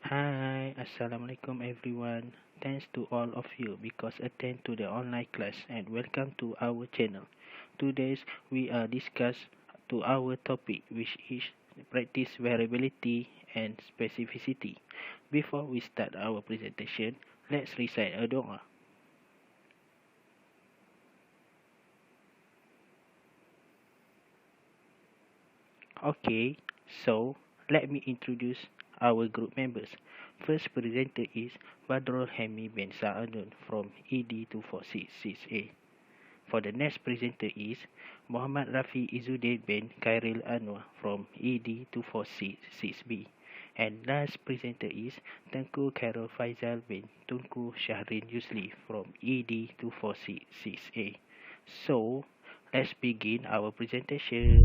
Hi, Assalamualaikum everyone. Thanks to all of you because attend to the online class and welcome to our channel. Today we are discuss to our topic which is practice variability and specificity. Before we start our presentation, let's recite a doa. Okay, so let me introduce our group members. First presenter is Badrul Hemi bin Sa'adun from ED 2466A. For the next presenter is Muhammad Rafi Izzuddin bin Khairil Anwar from ED 2466B. And last presenter is Tengku Khairul Faizal bin Tunku Shahrin Yusli from ED 2466A. So, let's begin our presentation.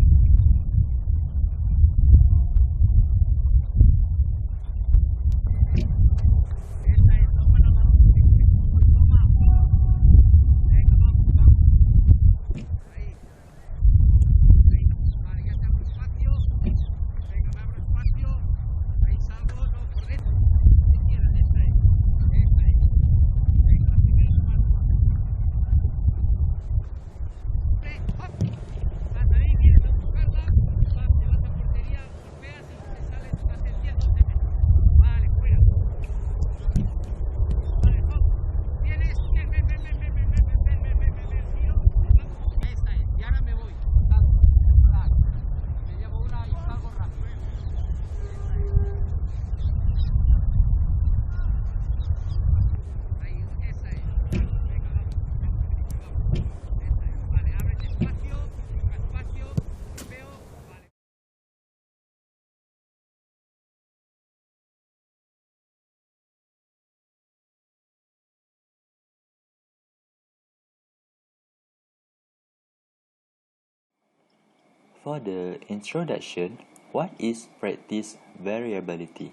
For the introduction, what is practice variability?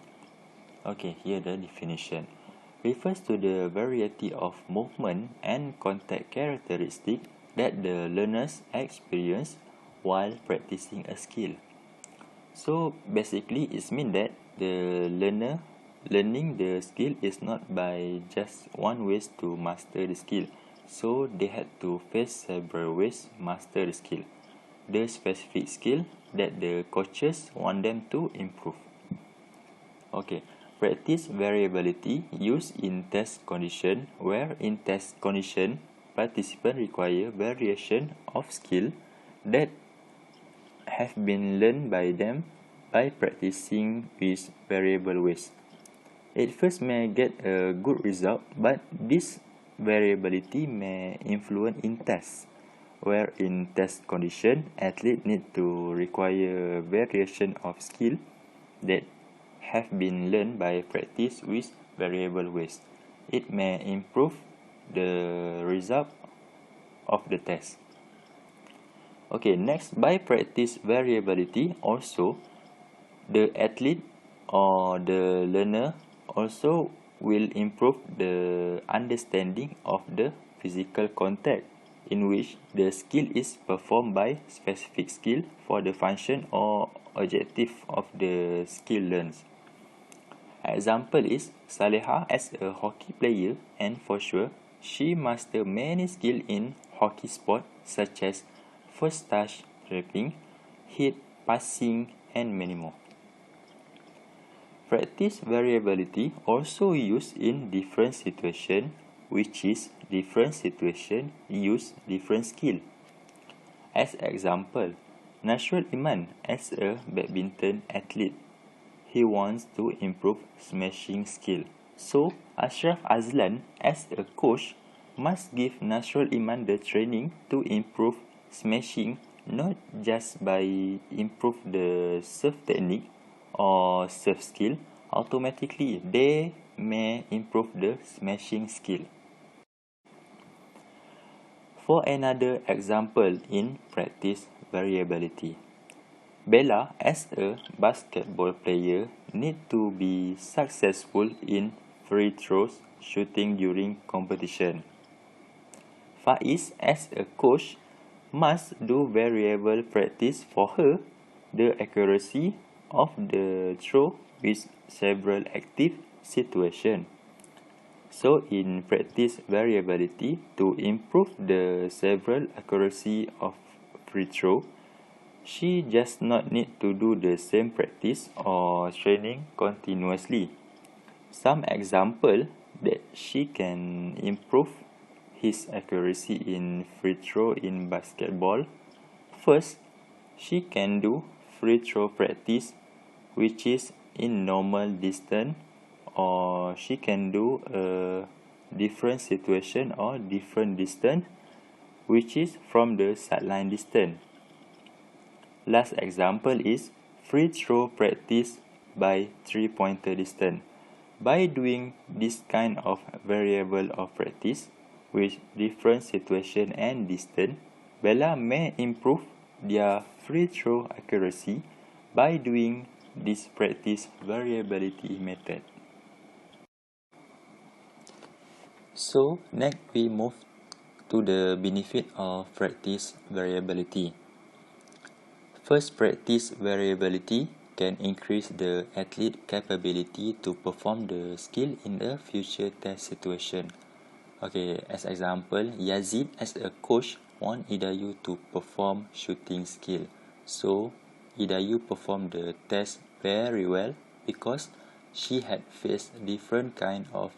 Okay, here the definition. Refers to the variety of movement and contact characteristic that the learners experience while practicing a skill. So basically it means that the learner learning the skill is not by just one ways to master the skill. So they had to face several ways master the skill. The specific skill that the coaches want them to improve. Okay, practice variability used in test condition where in test condition participants require variation of skill that have been learned by them by practicing with variable ways. At first may get a good result, but this variability may influence in tests, where in test condition, athletes need to require variation of skill that have been learned by practice with variable ways. It may improve the result of the test. Okay, next, by practice variability, also the athlete or the learner also will improve the understanding of the physical contact in which the skill is performed by specific skill for the function or objective of the skill learned. Example is Saleha as a hockey player, and for sure she master many skills in hockey sport such as first touch, dribbling, hit, passing, and many more. Practice variability also used in different situation, which is different situation use different skill. As example, Nasrul Iman as a badminton athlete, he wants to improve smashing skill. So Ashraf Azlan as a coach must give Nasrul Iman the training to improve smashing, not just by improve the serve technique or serve skill. Automatically they may improve the smashing skill. For another example in practice variability, Bella as a basketball player need to be successful in free throws shooting during competition. Faiz as a coach must do variable practice for her the accuracy of the throw with several active situations. So in practice variability, to improve the several accuracy of free throw, she just not need to do the same practice or training continuously. Some example that she can improve his accuracy in free throw in basketball. First, she can do free throw practice which is in normal distance, or she can do a different situation or different distance which is from the sideline distance. Last example is free throw practice by 3-pointer distance. By doing this kind of variable of practice with different situation and distance, Bella may improve their free throw accuracy by doing this practice variability method. So next we move to the benefit of practice variability. First, practice variability can increase the athlete's capability to perform the skill in a future test situation. Okay, as example, Yazid as a coach want Idayu to perform shooting skill. So, Idayu performed the test very well because she had faced different kind of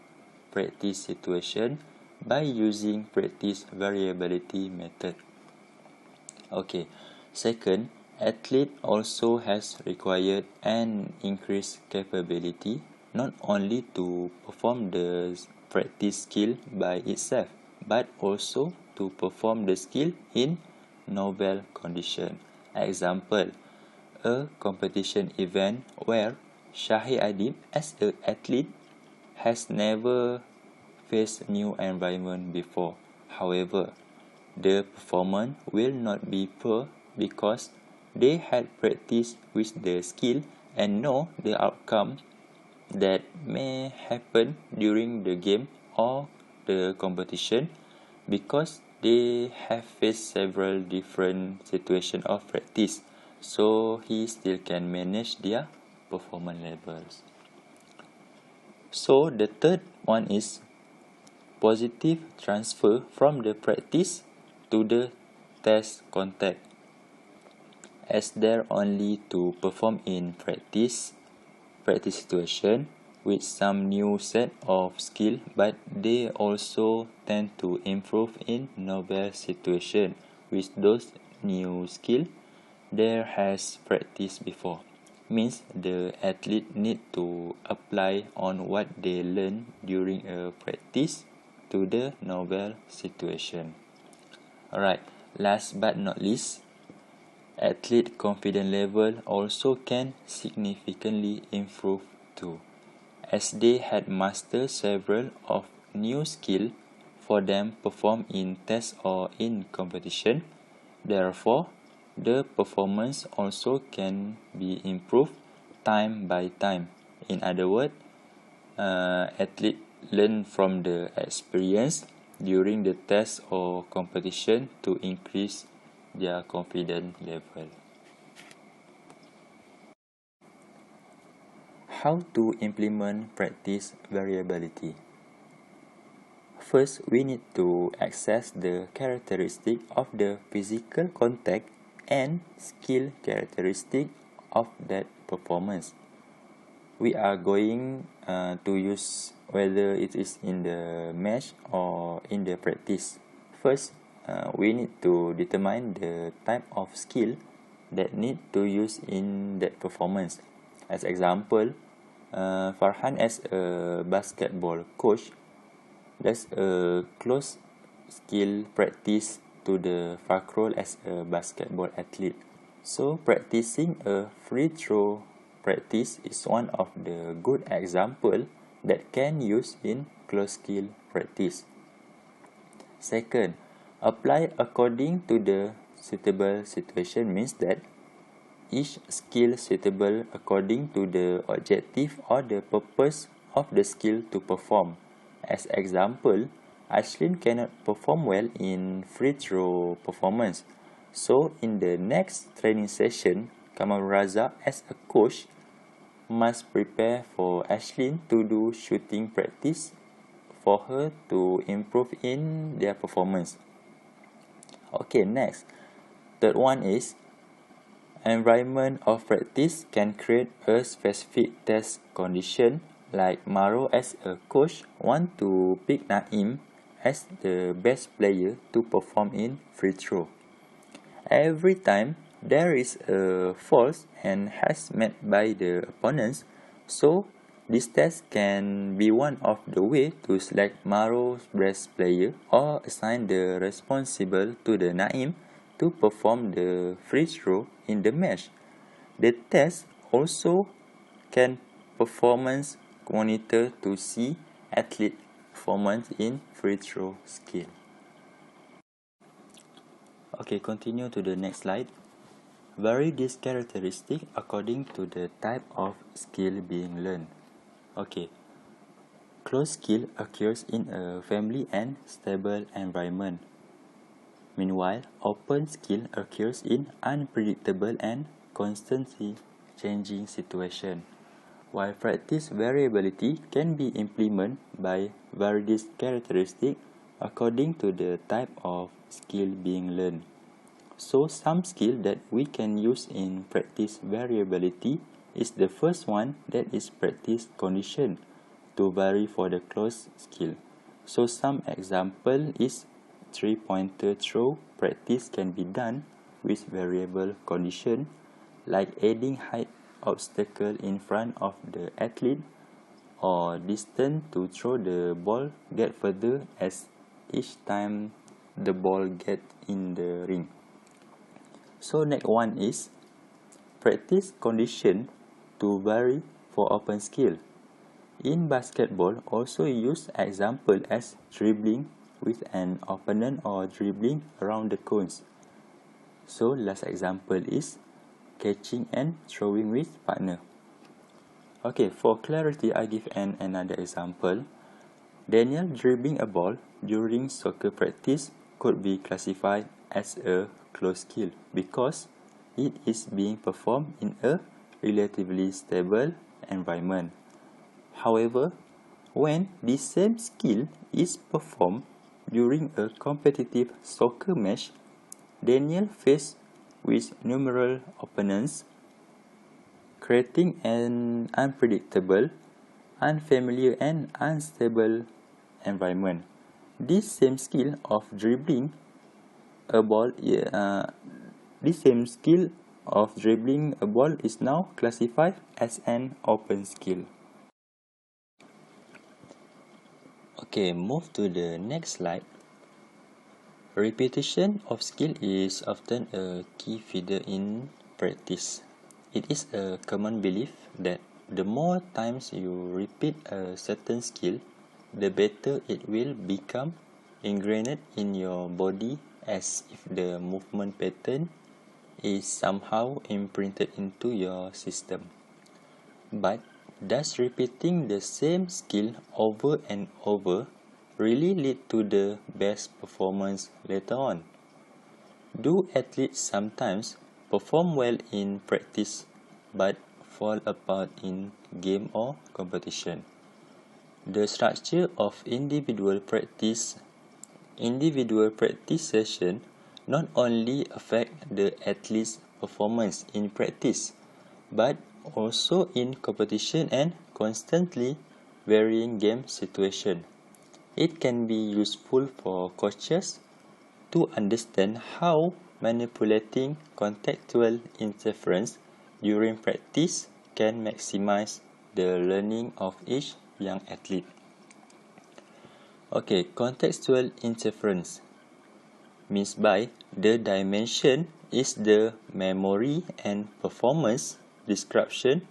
practice situation by using practice variability method. Okay, second, athlete also has required an increased capability not only to perform the practice skill by itself, but also to perform the skill in novel condition. Example, a competition event where Shahi Adib as an athlete has never faced new environment before. However, the performance will not be poor because they had practiced with the skill and know the outcome that may happen during the game or the competition because they have faced several different situations of practice, so he still can manage their performance levels. So the third one is positive transfer from the practice to the test contact. As they're only to perform in practice situation with some new set of skill, but they also tend to improve in novel situation with those new skill there has practiced before. Means the athlete need to apply on what they learn during a practice to the novel situation. Alright, last but not least, athlete confidence level also can significantly improve too, as they had mastered several of new skill for them perform in tests or in competition. Therefore, the performance also can be improved time by time. In other words, athlete learn from the experience during the test or competition to increase their confidence level. How to implement practice variability? First, we need to assess the characteristic of the physical contact and skill characteristic of that performance. We are going to use whether it is in the match or in the practice. First, we need to determine the type of skill that need to use in that performance. As example, Farhan as a basketball coach, that's a close skill practice to the Fakhrul as a basketball athlete. So practicing a free throw practice is one of the good example that can use in close skill practice. Second, apply according to the suitable situation means that each skill suitable according to the objective or the purpose of the skill to perform. As example, Ashlyn cannot perform well in free throw performance. So in the next training session, Kamal Raza as a coach must prepare for Ashlyn to do shooting practice for her to improve in their performance. Okay, next. Third one is environment of practice can create a specific test condition, like Maro as a coach want to pick Naim as the best player to perform in free throw. Every time there is a false and has met by the opponents, so this test can be one of the way to select Maro's best player or assign the responsible to the Naim to perform the free throw in the match. The test also can performance monitor to see athlete performance in free throw skill. Okay, continue to the next slide. Vary this characteristic according to the type of skill being learned. Okay, close skill occurs in a family and stable environment. Meanwhile, open skill occurs in unpredictable and constantly changing situation. While practice variability can be implemented by various characteristics according to the type of skill being learned. So some skill that we can use in practice variability is the first one, that is practice condition to vary for the close skill. So some example is 3-pointer throw practice can be done with variable condition, like adding height obstacle in front of the athlete or distance to throw the ball get further as each time the ball get in the ring. So next one is practice condition to vary for open skill. In basketball, also use example as dribbling with an opponent or dribbling around the cones. So last example is catching and throwing with partner. Okay, for clarity, I give another example. Daniel dribbling a ball during soccer practice could be classified as a close skill because it is being performed in a relatively stable environment. However, when this same skill is performed during a competitive soccer match, Daniel faced with numerous opponents, creating an unpredictable, unfamiliar and unstable environment. This same skill of dribbling a ball is now classified as an open skill. Okay, move to the next slide. Repetition of skill is often a key feature in practice. It is a common belief that the more times you repeat a certain skill, the better it will become ingrained in your body, as if the movement pattern is somehow imprinted into your system. But does repeating the same skill over and over really lead to the best performance later on? Do athletes sometimes perform well in practice but fall apart in game or competition? The structure of individual practice session not only affect the athlete's performance in practice, but also in competition and constantly varying game situation. It can be useful for coaches to understand how manipulating contextual interference during practice can maximize the learning of each young athlete. Okay, contextual interference means by the dimension is the memory and performance description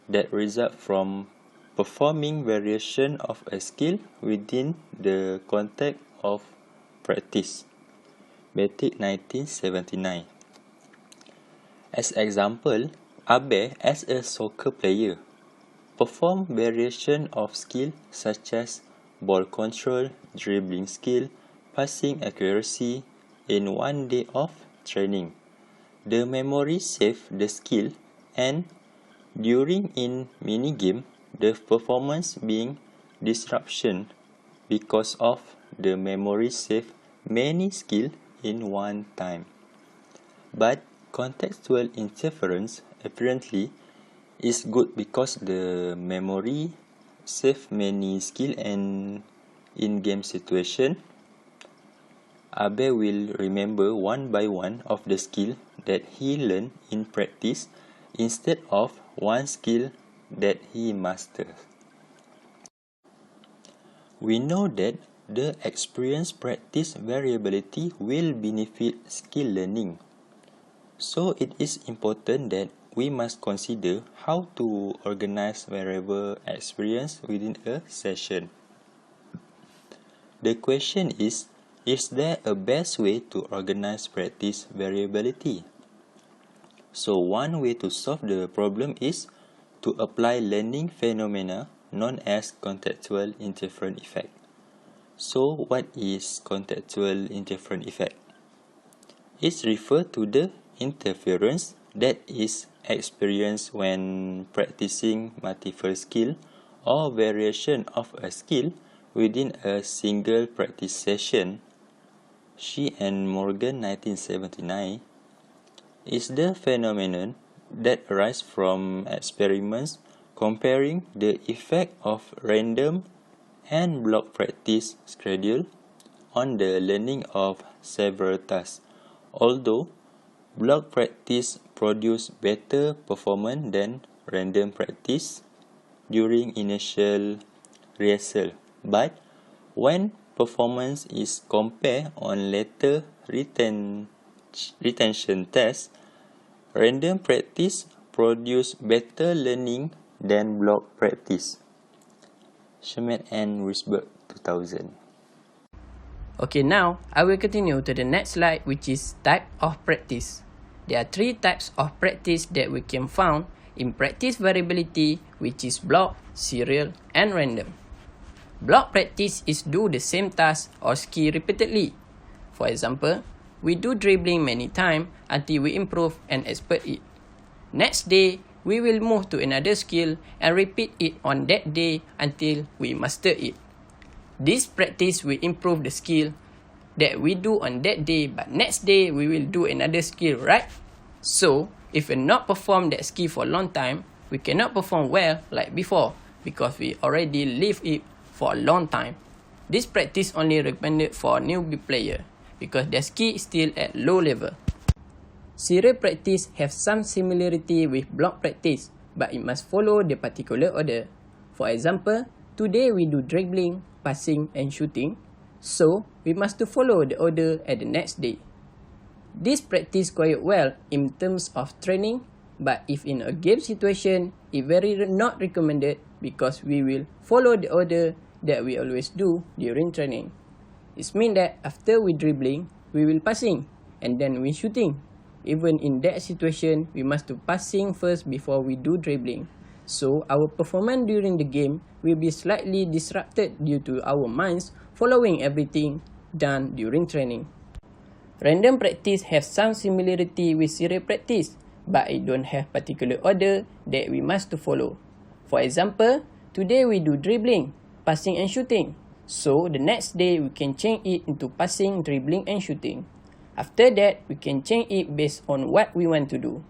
that result from performing variation of a skill within the context of practice. Batik 1979. As example, Abe as a soccer player perform variation of skill such as ball control, dribbling skill, passing accuracy in one day of training. The memory save the skill and during in minigame, the performance being disruption because of the memory save many skill in one time. But contextual interference apparently is good because the memory save many skill and in-game situation. Abe will remember one by one of the skill that he learned in practice instead of one skill that he masters. We know that the experience practice variability will benefit skill learning. So it is important that we must consider how to organize variable experience within a session. The question is there a best way to organize practice variability? So one way to solve the problem is to apply learning phenomena known as contextual interference effect. So what is contextual interference effect? It refers to the interference that is experienced when practicing multiple skill or variation of a skill within a single practice session. She and Morgan 1979 is the phenomenon that arises from experiments comparing the effect of random and block practice schedule on the learning of several tasks, although block practice produce better performance than random practice during initial rehearsal. But when performance is compared on later retention tests, random practice produce better learning than block practice. Schmidt and Risberg, 2000. Okay, now I will continue to the next slide, which is type of practice. There are three types of practice that we can find in practice variability, which is block, serial, and random. Block practice is do the same task or skill repeatedly. For example, we do dribbling many times until we improve and expert it. Next day, we will move to another skill and repeat it on that day until we master it. This practice will improve the skill that we do on that day, but next day we will do another skill, right? So, if we not perform that skill for a long time, we cannot perform well like before because we already leave it for a long time. This practice only recommended for newbie player because their skill is still at low level. Serial practice have some similarity with block practice, but it must follow the particular order. For example, today we do dribbling, passing and shooting, so we must follow the order at the next day. This practice quite well in terms of training, but if in a game situation, it very not recommended because we will follow the order that we always do during training. It means that after we dribbling, we will passing and then we shooting. Even in that situation, we must do passing first before we do dribbling. So our performance during the game will be slightly disrupted due to our minds following everything done during training. Random practice have some similarity with serial practice, but it don't have particular order that we must to follow. For example, today we do dribbling, passing and shooting. So the next day we can change it into passing, dribbling and shooting. After that, we can change it based on what we want to do.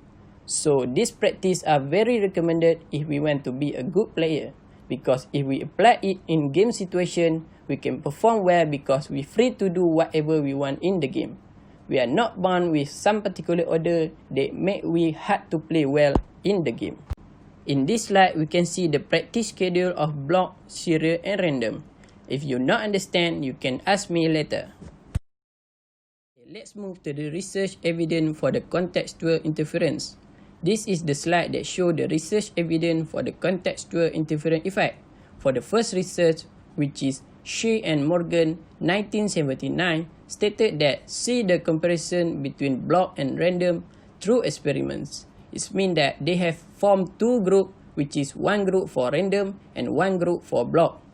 So these practice are very recommended if we want to be a good player, because if we apply it in game situation, we can perform well because we're free to do whatever we want in the game. We are not bound with some particular order that make we hard to play well in the game. In this slide, we can see the practice schedule of block, serial and random. If you not understand, you can ask me later. Let's move to the research evidence for the contextual interference. This is the slide that shows the research evidence for the contextual interference effect. For the first research, which is She and Morgan 1979, stated that see the comparison between block and random through experiments. It means that they have formed two groups, which is one group for random and one group for block.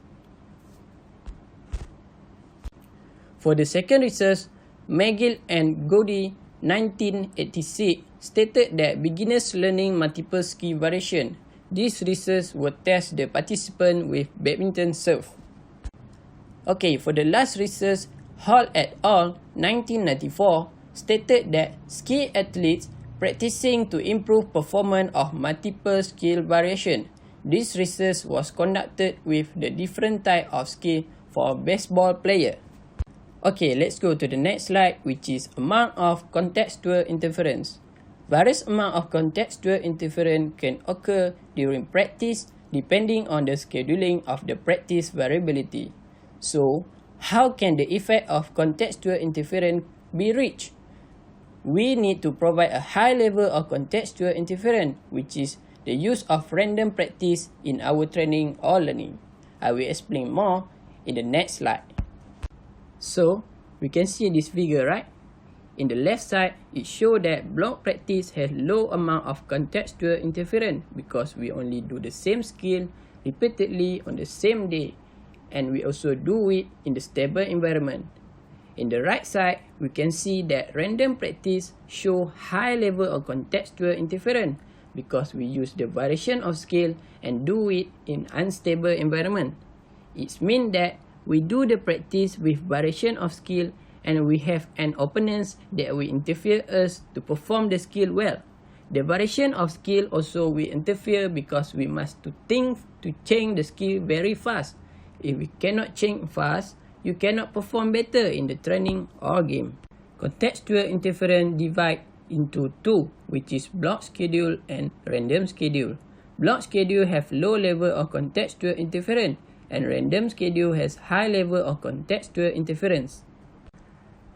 For the second research, McGill and Goody 1986 stated that beginners learning multiple skill variation This research will test the participant with badminton serve. Okay, for the last research, Hall et al. 1994 stated that ski athletes practicing to improve performance of multiple skill variation. This research was conducted with the different type of skill for a baseball player. Okay, let's go to the next slide, which is amount of contextual interference. Various amount of contextual interference can occur during practice depending on the scheduling of the practice variability. So, how can the effect of contextual interference be reached? We need to provide a high level of contextual interference, which is the use of random practice in our training or learning. I will explain more in the next slide. So, we can see this figure, right? In the left side, it shows that block practice has low amount of contextual interference because we only do the same skill repeatedly on the same day, and we also do it in the stable environment. In the right side, we can see that random practice show high level of contextual interference because we use the variation of skill and do it in unstable environment. It means that we do the practice with variation of skill and we have an opponent that will interfere us to perform the skill well. The variation of skill also will interfere because we must to think to change the skill very fast. If we cannot change fast, you cannot perform better in the training or game. Contextual interference divide into two, which is block schedule and random schedule. Block schedule have low level of contextual interference and random schedule has high level of contextual interference.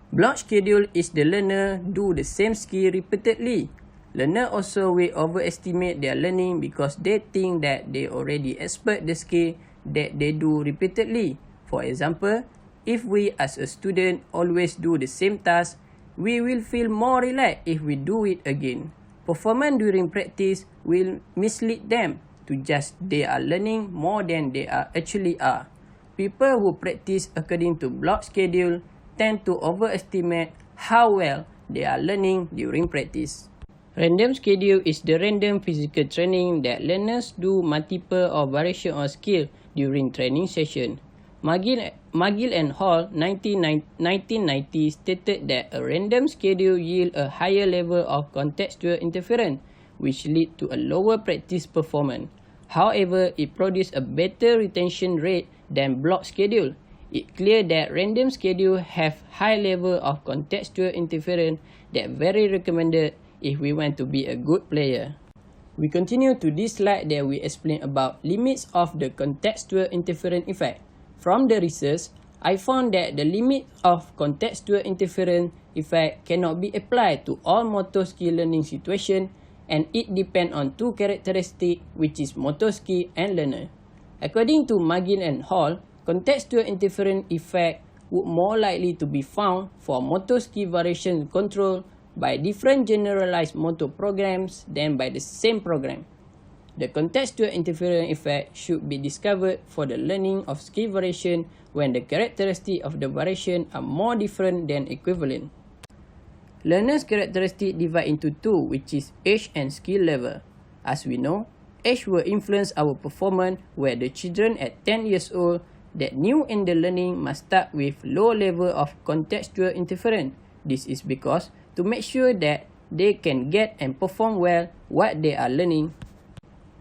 Block schedule is the learner do the same skill repeatedly. Learner also will overestimate their learning because they think that they already expert the skill that they do repeatedly. For example, if we as a student always do the same task, we will feel more relaxed if we do it again. Performance during practice will mislead them to just they are learning more than they actually are. People who practice according to block schedule tend to overestimate how well they are learning during practice. Random schedule is the random physical training that learners do multiple or variation of skill during training session. McGill and Hall 1990 stated that a random schedule yield a higher level of contextual interference, which lead to a lower practice performance. However, it produces a better retention rate than block schedule. It's clear that random schedule have high level of contextual interference that very recommended if we want to be a good player. We continue to this slide that we explain about limits of the contextual interference effect. From the research, I found that the limit of contextual interference effect cannot be applied to all motor skill learning situations, and it depends on two characteristics, which is motor skill and learner. According to McGill and Hall, contextual interference effect would more likely to be found for motor skill variation control by different generalized motor programs than by the same program. The contextual interference effect should be discovered for the learning of skill variation when the characteristics of the variation are more different than equivalent. Learner's characteristics divide into two, which is age and skill level. As we know, age will influence our performance, where the children at 10 years old that new in the learning must start with low level of contextual interference. This is because to make sure that they can get and perform well what they are learning.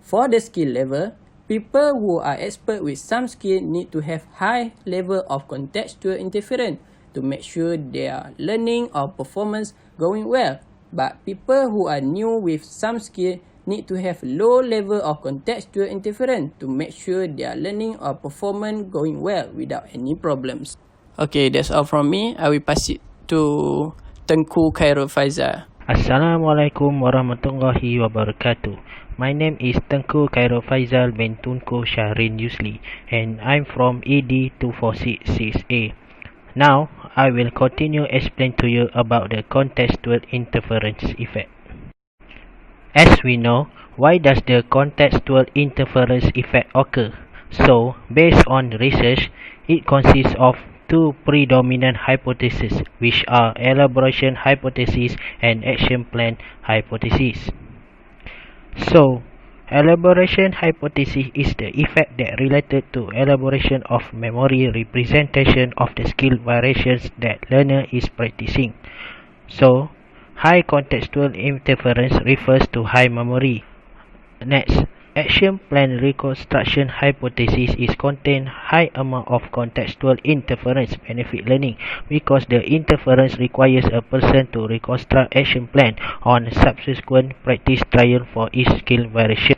For the skill level, people who are expert with some skill need to have high level of contextual interference to make sure their learning or performance going well. But people who are new with some skill need to have low level of contextual interference to make sure their learning or performance going well without any problems. Okay, that's all from me. I will pass it to Tengku Khairul Faizal. Assalamualaikum warahmatullahi wabarakatuh. My name is Tengku Khairul Faizal bin Tunku Syahrin Yusli, and I'm from ED 2466A. Now, I will continue explain to you about the contextual interference effect. As we know, why does the contextual interference effect occur? So, based on research, it consists of two predominant hypotheses, which are elaboration hypothesis and action plan hypothesis. So, Elaboration hypothesis is the effect that related to elaboration of memory representation of the skill variations that learner is practicing. So, high contextual interference refers to high memory. Next, action plan reconstruction hypothesis is contain high amount of contextual interference benefit learning because the interference requires a person to reconstruct action plan on subsequent practice trial for each skill variation.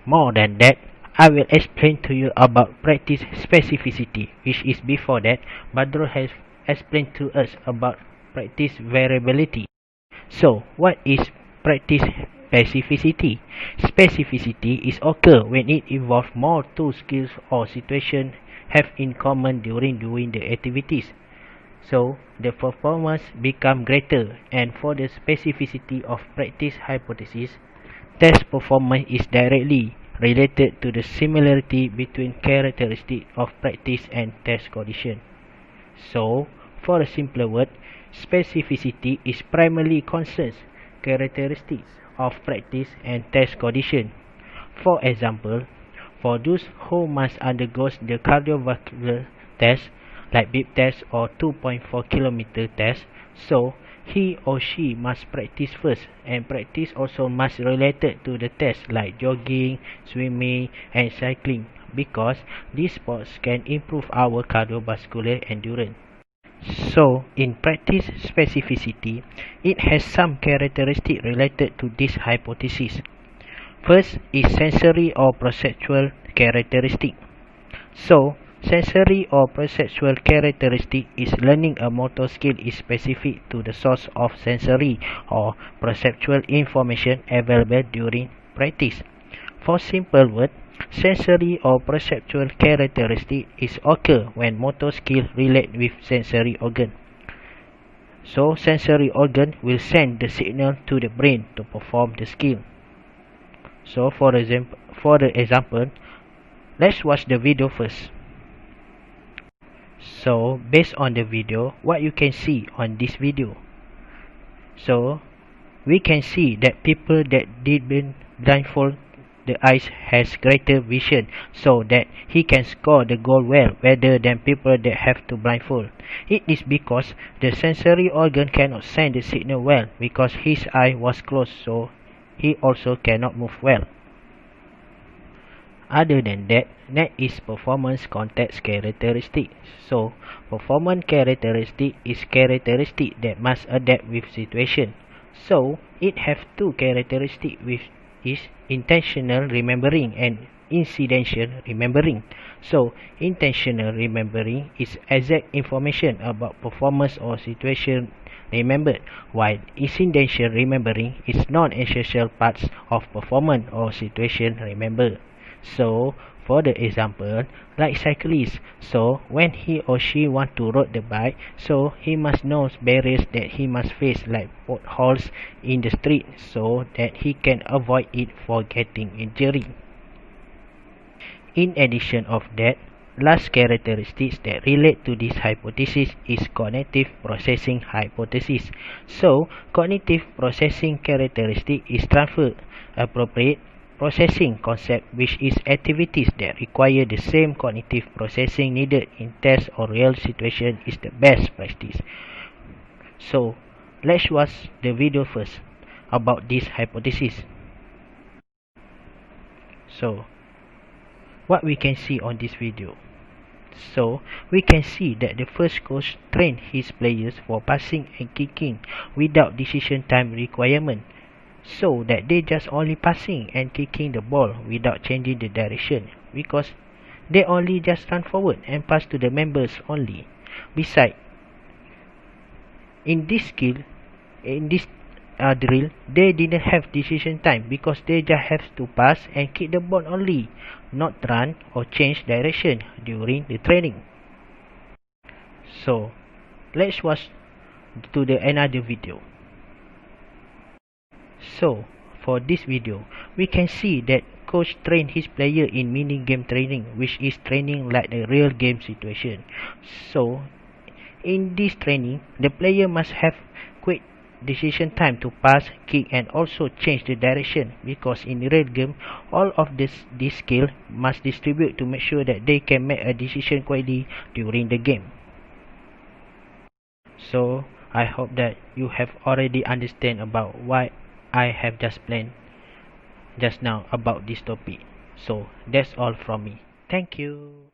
More than that, I will explain to you about practice specificity, which is before that, Badro has explained to us about practice variability. So, what is practice specificity? Specificity is occur when it involves more two skills or situation have in common during doing the activities. So, the performance become greater, and for the specificity of practice hypothesis, test performance is directly related to the similarity between characteristics of practice and test condition. So, for a simpler word, specificity is primarily concerns characteristics of practice and test condition. For example, for those who must undergo the cardiovascular test like beep test or 2.4 km test, so he or she must practice first, and practice also must related to the test like jogging, swimming and cycling, because these sports can improve our cardiovascular endurance. So, in practice specificity, it has some characteristics related to this hypothesis. First is sensory or perceptual characteristic. So, sensory or perceptual characteristic is learning a motor skill is specific to the source of sensory or perceptual information available during practice. For simple word, sensory or perceptual characteristic is occur when motor skill relate with sensory organ. So, sensory organ will send the signal to the brain to perform the skill. So, for the example, let's watch the video first. So, based on the video, what you can see on this video. So, we can see that people that didn't blindfold the eyes has greater vision, so that he can score the goal well rather than people that have to blindfold. It is because the sensory organ cannot send the signal well because his eye was closed, so he also cannot move well. Other than that, next is performance context characteristic. So, performance characteristic is characteristic that must adapt with situation. So, it have two characteristics, which is intentional remembering and incidental remembering. So, intentional remembering is exact information about performance or situation remembered, while incidental remembering is non-essential parts of performance or situation remembered. So, for the example, like cyclist, so when he or she want to ride the bike, so he must know barriers that he must face like potholes in the street, so that he can avoid it for getting injury. In addition of that, last characteristics that relate to this hypothesis is cognitive processing hypothesis. So, cognitive processing characteristic is transfer appropriate processing concept, which is activities that require the same cognitive processing needed in test or real situation is the best practice. So, let's watch the video first about this hypothesis. So, what we can see on this video. So, we can see that the first coach trained his players for passing and kicking without decision time requirement, so that they just only passing and kicking the ball without changing the direction, because they only just run forward and pass to the members only. Besides, in this drill, they didn't have decision time because they just have to pass and kick the ball only, not run or change direction during the training. So, let's watch to the another video. So, for this video, we can see that coach trained his player in mini game training, which is training like a real game situation. So, in this training, the player must have quick decision time to pass, kick, and also change the direction, because in real game all of this skill must distribute to make sure that they can make a decision quickly during the game. So I hope that you have already understand about what I have just planned just now about this topic. So that's all from me. Thank you.